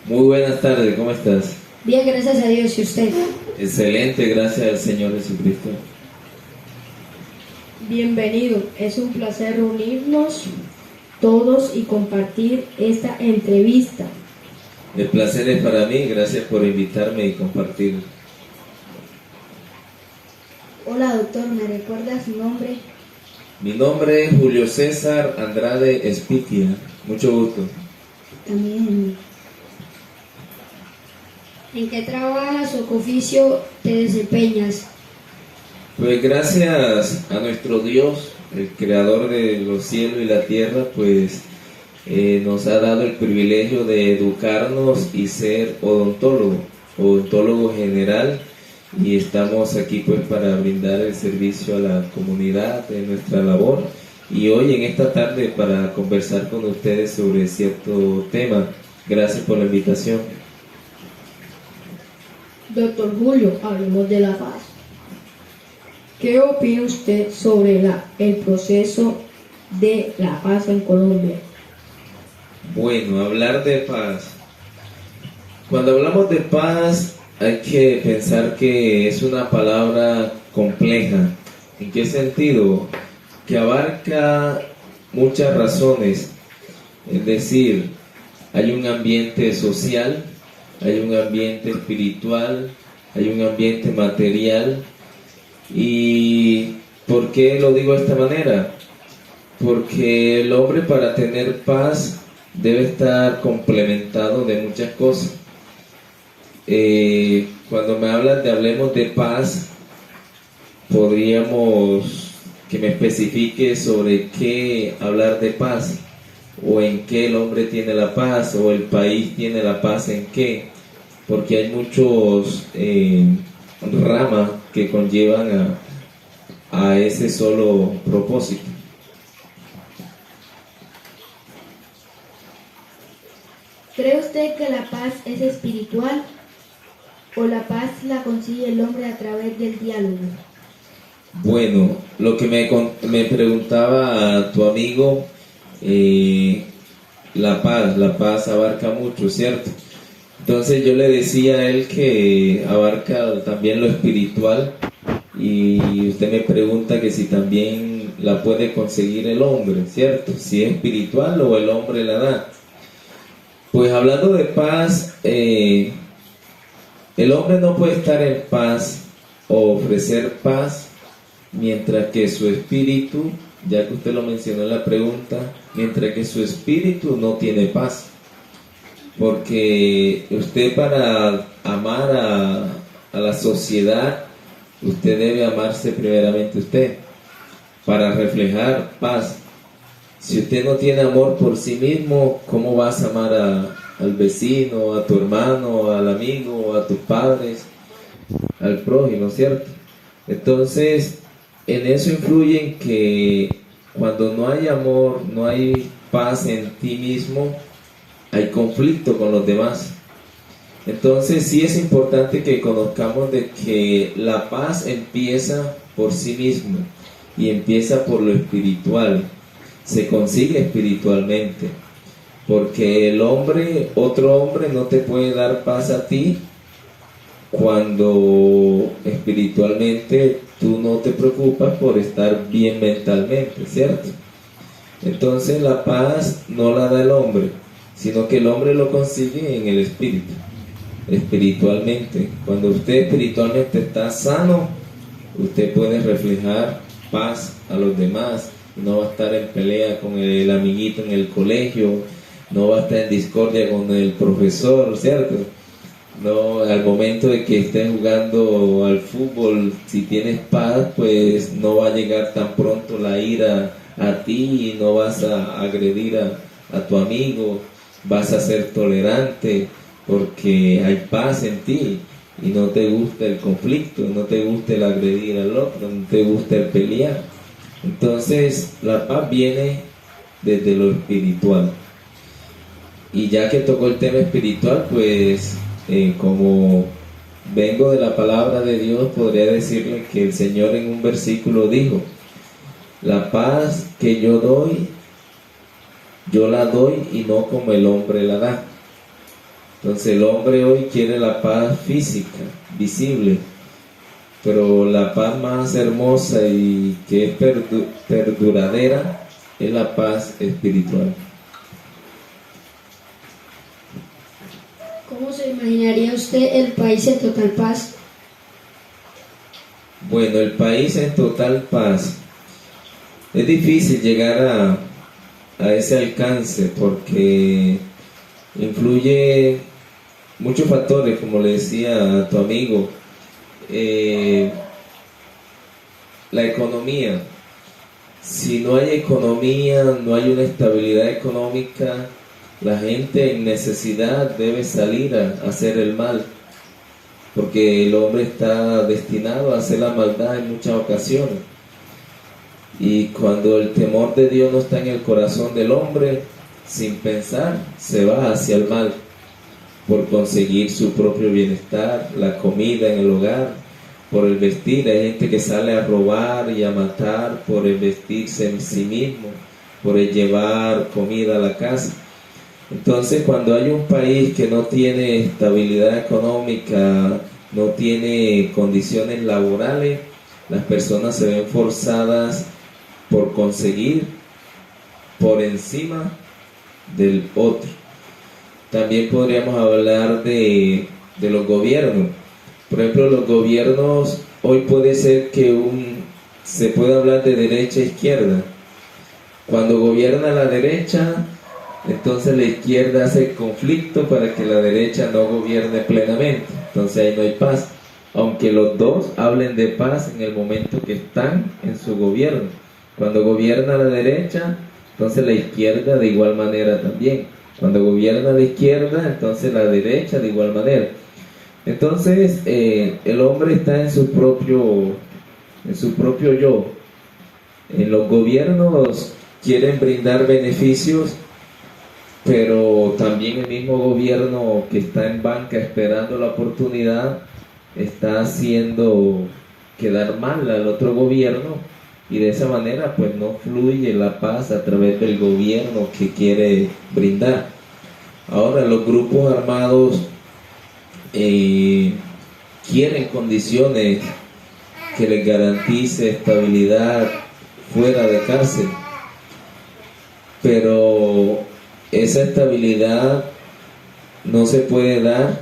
Muy buenas tardes, ¿cómo estás? Bien, gracias a Dios. ¿Y usted? Excelente, gracias al Señor Jesucristo. Bienvenido. Es un placer reunirnos todos y compartir esta entrevista. El placer es para mí, gracias por invitarme y compartir. Hola doctor, ¿me recuerda su nombre? Mi nombre es Julio César Andrade Espitia, mucho gusto. También. ¿En qué trabajas o qué oficio te desempeñas? Pues gracias a nuestro Dios, el creador de los cielos y la tierra, pues nos ha dado el privilegio de educarnos y ser odontólogo general, y estamos aquí pues para brindar el servicio a la comunidad de nuestra labor, y hoy en esta tarde para conversar con ustedes sobre cierto tema. Gracias por la invitación. Doctor Julio, hablemos de la paz. ¿Qué opina usted sobre el proceso de la paz en Colombia? Bueno, hablar de paz. Cuando hablamos de paz hay que pensar que es una palabra compleja. ¿En qué sentido? Que abarca muchas razones. Es decir, hay un ambiente social, hay un ambiente espiritual, hay un ambiente material. ¿Y por qué lo digo de esta manera? Porque el hombre, para tener paz, debe estar complementado de muchas cosas. Cuando me hablan de hablemos de paz, podríamos que me especifique sobre qué hablar de paz, o en qué el hombre tiene la paz, o el país tiene la paz en qué, porque hay muchos ramas que conllevan a ese solo propósito. ¿Cree usted que la paz es espiritual o la paz la consigue el hombre a través del diálogo? Bueno, lo que me preguntaba tu amigo, la paz abarca mucho, ¿cierto? Entonces yo le decía a él que abarca también lo espiritual, y usted me pregunta que si también la puede conseguir el hombre, ¿cierto? Si es espiritual o el hombre la da. Pues hablando de paz, el hombre no puede estar en paz o ofrecer paz mientras que su espíritu, ya que usted lo mencionó en la pregunta, mientras que su espíritu no tiene paz. Porque usted, para amar a la sociedad, usted debe amarse primeramente usted, para reflejar paz. Si usted no tiene amor por sí mismo, ¿cómo vas a amar al vecino, a tu hermano, al amigo, a tus padres, al prójimo, ¿cierto? Entonces, en eso influye que cuando no hay amor, no hay paz en ti mismo, hay conflicto con los demás. Entonces sí es importante que conozcamos de que la paz empieza por sí mismo y empieza por lo espiritual. Se consigue espiritualmente, porque otro hombre no te puede dar paz a ti cuando espiritualmente tú no te preocupas por estar bien mentalmente, ¿cierto? Entonces la paz no la da el hombre, sino que el hombre lo consigue en el espíritu, espiritualmente. Cuando usted espiritualmente está sano, usted puede reflejar paz a los demás. No va a estar en pelea con el amiguito en el colegio, no va a estar en discordia con el profesor, ¿cierto? No, al momento de que estés jugando al fútbol, si tienes paz, pues no va a llegar tan pronto la ira a ti y no vas a agredir a tu amigo, vas a ser tolerante porque hay paz en ti y no te gusta el conflicto, no te gusta el agredir al otro, no te gusta el pelear. Entonces la paz viene desde lo espiritual. Y ya que tocó el tema espiritual, pues como vengo de la palabra de Dios, podría decirle que el Señor en un versículo dijo: la paz que yo doy, yo la doy y no como el hombre la da. Entonces el hombre hoy quiere la paz física, visible, pero la paz más hermosa y que es perduradera es la paz espiritual. ¿Cómo se imaginaría usted el país en total paz? Bueno, el país en total paz. Es difícil llegar a ese alcance porque influye muchos factores, como le decía a tu amigo. La economía. Si no hay economía, no hay una estabilidad económica, la gente en necesidad debe salir a hacer el mal, porque el hombre está destinado a hacer la maldad en muchas ocasiones. Y cuando el temor de Dios no está en el corazón del hombre, sin pensar, se va hacia el mal, por conseguir su propio bienestar, la comida en el hogar, por el vestir. Hay gente que sale a robar y a matar por el vestirse en sí mismo, por el llevar comida a la casa. Entonces, cuando hay un país que no tiene estabilidad económica, no tiene condiciones laborales, las personas se ven forzadas por conseguir por encima del otro. También podríamos hablar de los gobiernos. Por ejemplo, los gobiernos, hoy puede ser que se pueda hablar de derecha e izquierda. Cuando gobierna la derecha, entonces la izquierda hace conflicto para que la derecha no gobierne plenamente. Entonces ahí no hay paz, aunque los dos hablen de paz en el momento que están en su gobierno. Cuando gobierna la derecha, entonces la izquierda de igual manera también. Cuando gobierna la izquierda, entonces la derecha de igual manera. Entonces el hombre está en su propio yo. En los gobiernos quieren brindar beneficios, pero también el mismo gobierno que está en banca esperando la oportunidad está haciendo quedar mal al otro gobierno, y de esa manera pues no fluye la paz a través del gobierno que quiere brindar. Ahora los grupos armados quieren condiciones que les garantice estabilidad fuera de cárcel, pero esa estabilidad no se puede dar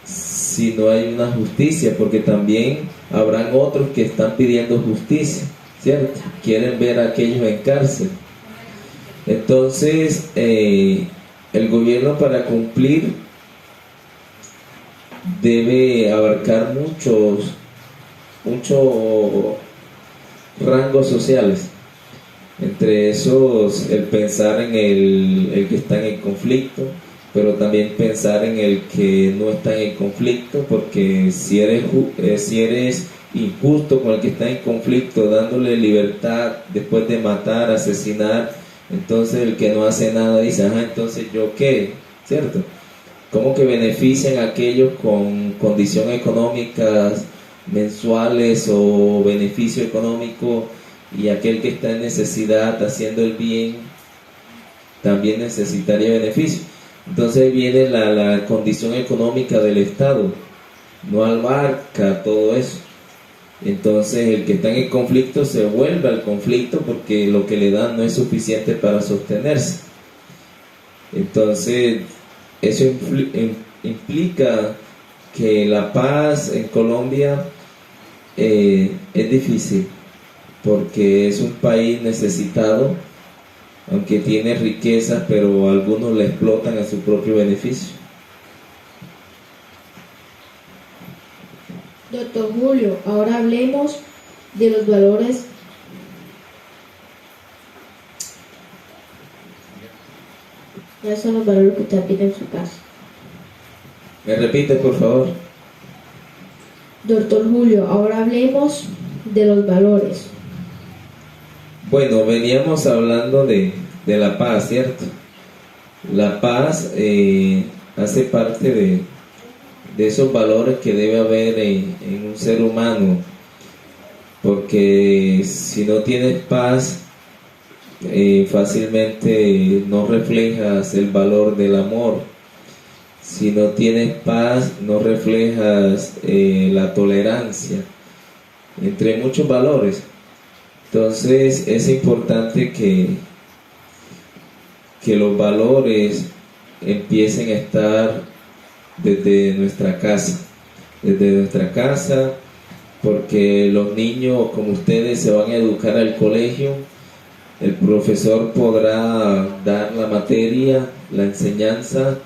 si no hay una justicia, porque también habrán otros que están pidiendo justicia, ¿cierto? Quieren ver a aquellos en cárcel. Entonces el gobierno, para cumplir, debe abarcar muchos rangos sociales. Entre esos, el pensar en el que está en el conflicto, pero también pensar en el que no está en el conflicto, porque si eres injusto con el que está en conflicto, dándole libertad después de matar, asesinar, entonces el que no hace nada dice, ajá, entonces yo qué, ¿cierto? ¿Cómo que benefician a aquellos con condiciones económicas mensuales o beneficio económico, y aquel que está en necesidad haciendo el bien también necesitaría beneficio? Entonces viene la condición económica del Estado, no abarca todo eso. Entonces el que está en el conflicto se vuelve al conflicto porque lo que le dan no es suficiente para sostenerse. Entonces eso implica que la paz en Colombia es difícil, porque es un país necesitado, aunque tiene riquezas, pero algunos la explotan a su propio beneficio. Doctor Julio, ahora hablemos de los valores. ¿Cuáles son los valores que usted aplica en su casa? ¿Me repite, por favor? Doctor Julio, ahora hablemos de los valores. Bueno, veníamos hablando de la paz, ¿cierto? La paz hace parte de esos valores que debe haber en un ser humano, porque si no tienes paz, fácilmente no reflejas el valor del amor. Si no tienes paz, no reflejas la tolerancia, entre muchos valores. Entonces es importante que los valores empiecen a estar desde nuestra casa, porque los niños como ustedes se van a educar al colegio, el profesor podrá dar la materia, la enseñanza,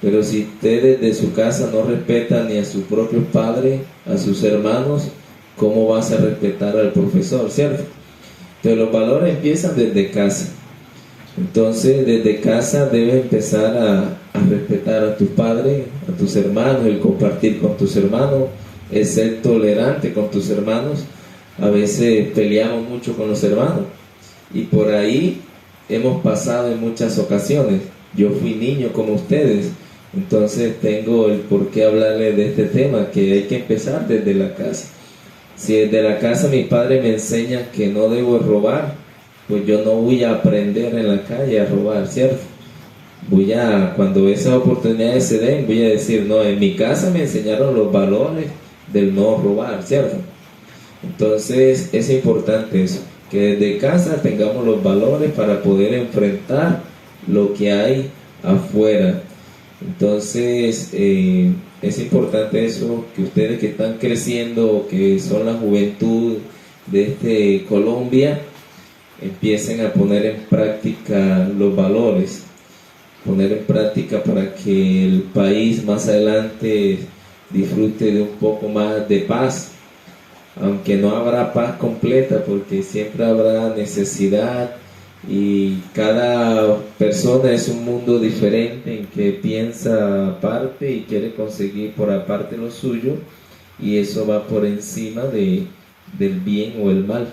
pero si ustedes de su casa no respetan ni a su propio padre, a sus hermanos, ¿cómo vas a respetar al profesor, cierto? Entonces los valores empiezan desde casa. Entonces desde casa debes empezar a respetar a tus padres, a tus hermanos, el compartir con tus hermanos, el ser tolerante con tus hermanos. A veces peleamos mucho con los hermanos y por ahí hemos pasado en muchas ocasiones. Yo fui niño como ustedes, entonces tengo el por qué hablarles de este tema, que hay que empezar desde la casa. Si desde la casa mis padres me enseñan que no debo robar, pues yo no voy a aprender en la calle a robar, ¿cierto? Cuando esas oportunidades se den, voy a decir, no, en mi casa me enseñaron los valores del no robar, ¿cierto? Entonces es importante eso, que desde casa tengamos los valores para poder enfrentar lo que hay afuera. Entonces es importante eso, que ustedes que están creciendo, que son la juventud de Colombia, empiecen a poner en práctica los valores, poner en práctica para que el país más adelante disfrute de un poco más de paz, aunque no habrá paz completa porque siempre habrá necesidad y cada persona es un mundo diferente en que piensa aparte y quiere conseguir por aparte lo suyo, y eso va por encima del bien o el mal.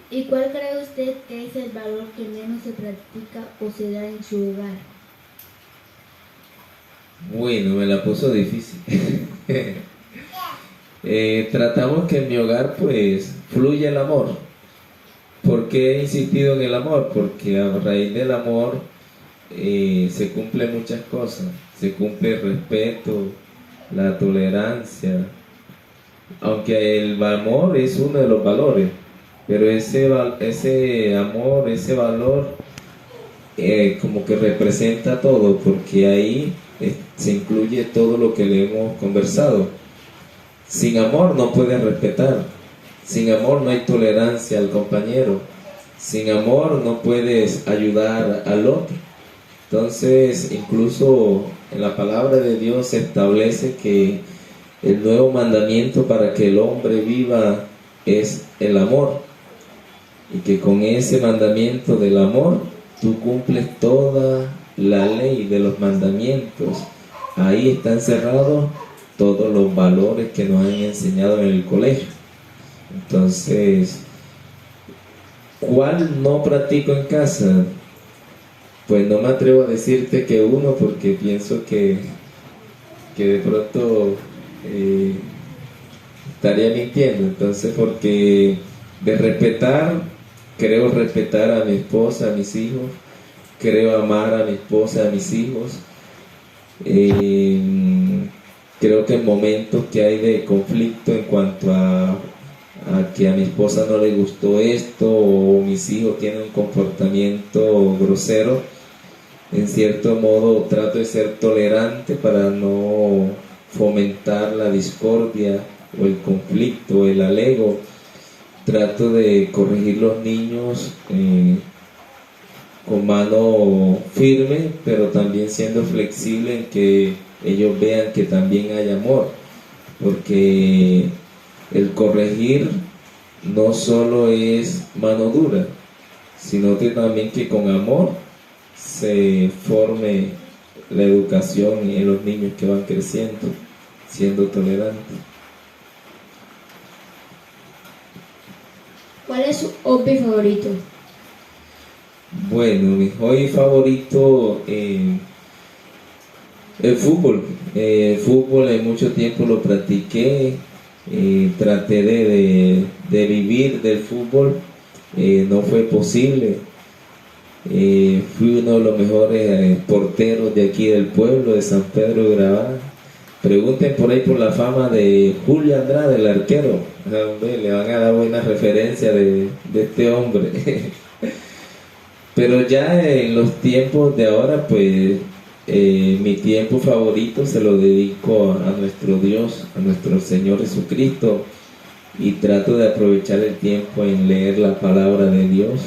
¿Y cuál cree usted que es el valor que menos se practica o se da en su hogar? Bueno, me la puso difícil. Tratamos que en mi hogar pues fluya el amor. ¿Por qué he insistido en el amor? Porque a raíz del amor se cumplen muchas cosas. Se cumple el respeto, la tolerancia. Aunque el amor es uno de los valores, pero ese amor, ese valor como que representa todo, porque ahí se incluye todo lo que le hemos conversado. Sin amor no puedes respetar, sin amor no hay tolerancia al compañero, sin amor no puedes ayudar al otro. Entonces incluso en la palabra de Dios se establece que el nuevo mandamiento para que el hombre viva es el amor, y que con ese mandamiento del amor tú cumples toda la ley de los mandamientos. Ahí está encerrado todos los valores que nos han enseñado en el colegio. Entonces, ¿cuál no practico en casa? Pues no me atrevo a decirte que uno, porque pienso que de pronto estaría mintiendo. Entonces, porque de respetar, creo respetar a mi esposa, a mis hijos, creo amar a mi esposa, a mis hijos. Creo que en momentos que hay de conflicto en cuanto a que a mi esposa no le gustó esto, o mis hijos tienen un comportamiento grosero, en cierto modo trato de ser tolerante para no fomentar la discordia o el conflicto, el alego. Trato de corregir los niños con mano firme, pero también siendo flexible en que ellos vean que también hay amor, porque el corregir no solo es mano dura, sino que también que con amor se forme la educación en los niños que van creciendo, siendo tolerantes. ¿Cuál es su hobby favorito? Bueno, mi hobby favorito, el fútbol. El fútbol en mucho tiempo lo practiqué, traté de vivir del fútbol, no fue posible. Fui uno de los mejores porteros de aquí del pueblo, de San Pedro de Urabá. Pregunten por ahí por la fama de Julio Andrade, el arquero. Hombre, le van a dar buena referencia de este hombre. Pero ya en los tiempos de ahora, pues mi tiempo favorito se lo dedico a nuestro Dios, a nuestro Señor Jesucristo, y trato de aprovechar el tiempo en leer la palabra de Dios,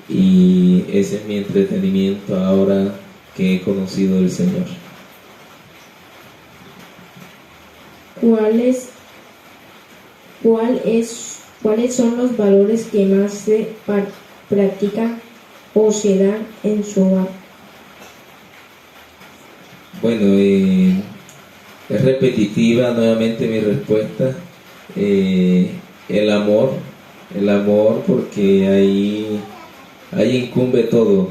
y ese es mi entretenimiento ahora que he conocido del Señor. ¿Cuáles son los valores que más se practican o se dan en su hogar? Bueno, es repetitiva nuevamente mi respuesta. El amor, porque ahí incumbe todo.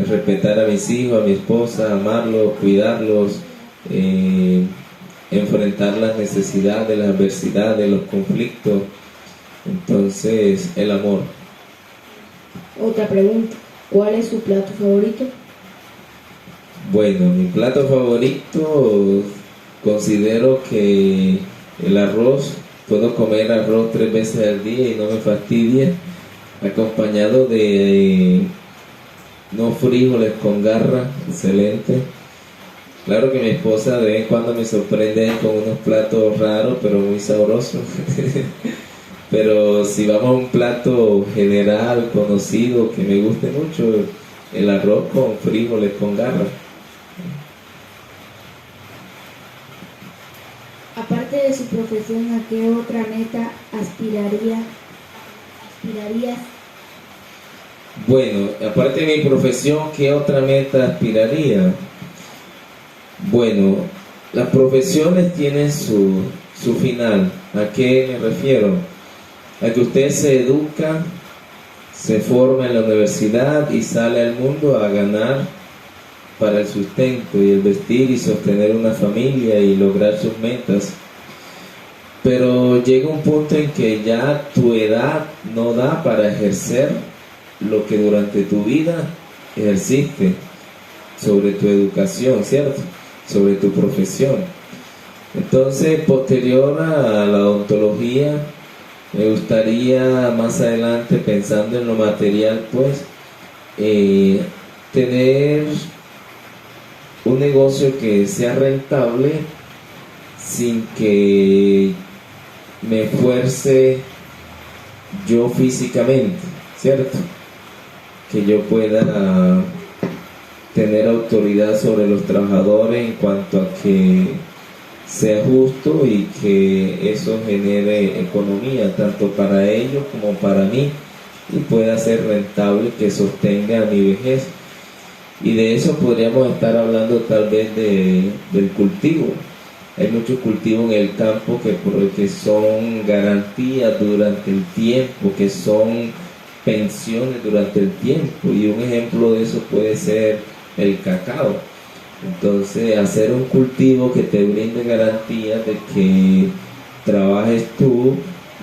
Respetar a mis hijos, a mi esposa, amarlos, cuidarlos, enfrentar las necesidades, las adversidades, los conflictos. Entonces, el amor. Otra pregunta, ¿cuál es su plato favorito? Bueno, mi plato favorito, considero que el arroz. Puedo comer arroz 3 veces al día y no me fastidia, acompañado de no frijoles con garra, excelente. Claro que mi esposa de vez en cuando me sorprende con unos platos raros, pero muy sabrosos. Pero si vamos a un plato general, conocido, que me guste mucho, el arroz con frijoles con garra. Aparte de su profesión, ¿a qué otra meta aspirarías? Bueno, aparte de mi profesión, ¿qué otra meta aspiraría? Bueno, las profesiones tienen su final. ¿A qué me refiero? A que usted se educa, se forma en la universidad y sale al mundo a ganar para el sustento y el vestir y sostener una familia y lograr sus metas. Pero llega un punto en que ya tu edad no da para ejercer lo que durante tu vida ejerciste sobre tu educación, ¿cierto? Sobre tu profesión. Entonces, posterior a la odontología, me gustaría más adelante, pensando en lo material, pues, tener un negocio que sea rentable sin que me esfuerce yo físicamente, ¿cierto? Que yo pueda tener autoridad sobre los trabajadores en cuanto a que sea justo y que eso genere economía tanto para ellos como para mí y pueda ser rentable, que sostenga mi vejez. Y de eso podríamos estar hablando tal vez del cultivo. Hay muchos cultivos en el campo que son garantías durante el tiempo, que son pensiones durante el tiempo, y un ejemplo de eso puede ser el cacao. Entonces, hacer un cultivo que te brinde garantías de que trabajes tú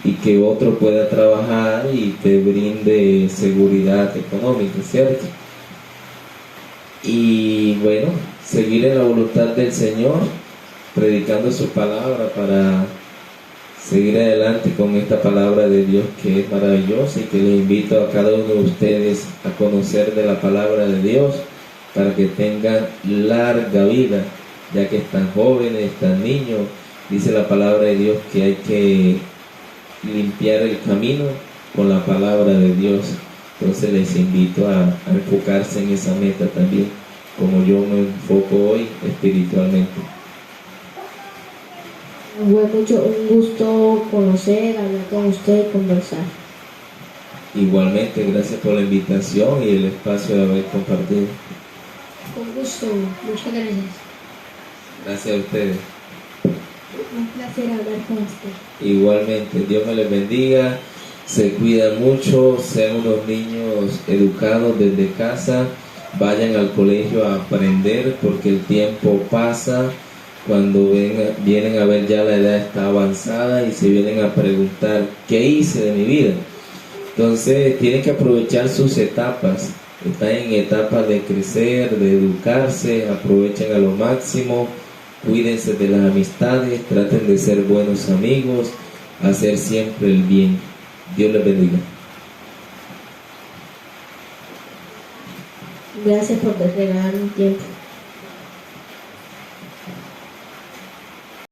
y que otro pueda trabajar y te brinde seguridad económica, ¿cierto? Y bueno, seguir en la voluntad del Señor, predicando su palabra para seguir adelante con esta palabra de Dios que es maravillosa, y que les invito a cada uno de ustedes a conocer de la palabra de Dios para que tengan larga vida, ya que están jóvenes, están niños. Dice la palabra de Dios que hay que limpiar el camino con la palabra de Dios. Entonces les invito a enfocarse en esa meta también, como yo me enfoco hoy espiritualmente. Fue un gusto conocer, hablar con usted y conversar. Igualmente, gracias por la invitación y el espacio de haber compartido. Con gusto, muchas gracias. Gracias a ustedes. Un placer hablar con usted. Igualmente, Dios me les bendiga, se cuidan mucho, sean unos niños educados desde casa, vayan al colegio a aprender, porque el tiempo pasa. Cuando vienen a ver, ya la edad está avanzada y se vienen a preguntar, ¿qué hice de mi vida? Entonces tienen que aprovechar sus etapas están en etapa de crecer, de educarse, aprovechen a lo máximo, cuídense de las amistades, traten de ser buenos amigos, hacer siempre el bien. Dios les bendiga. Gracias por regalarme un tiempo.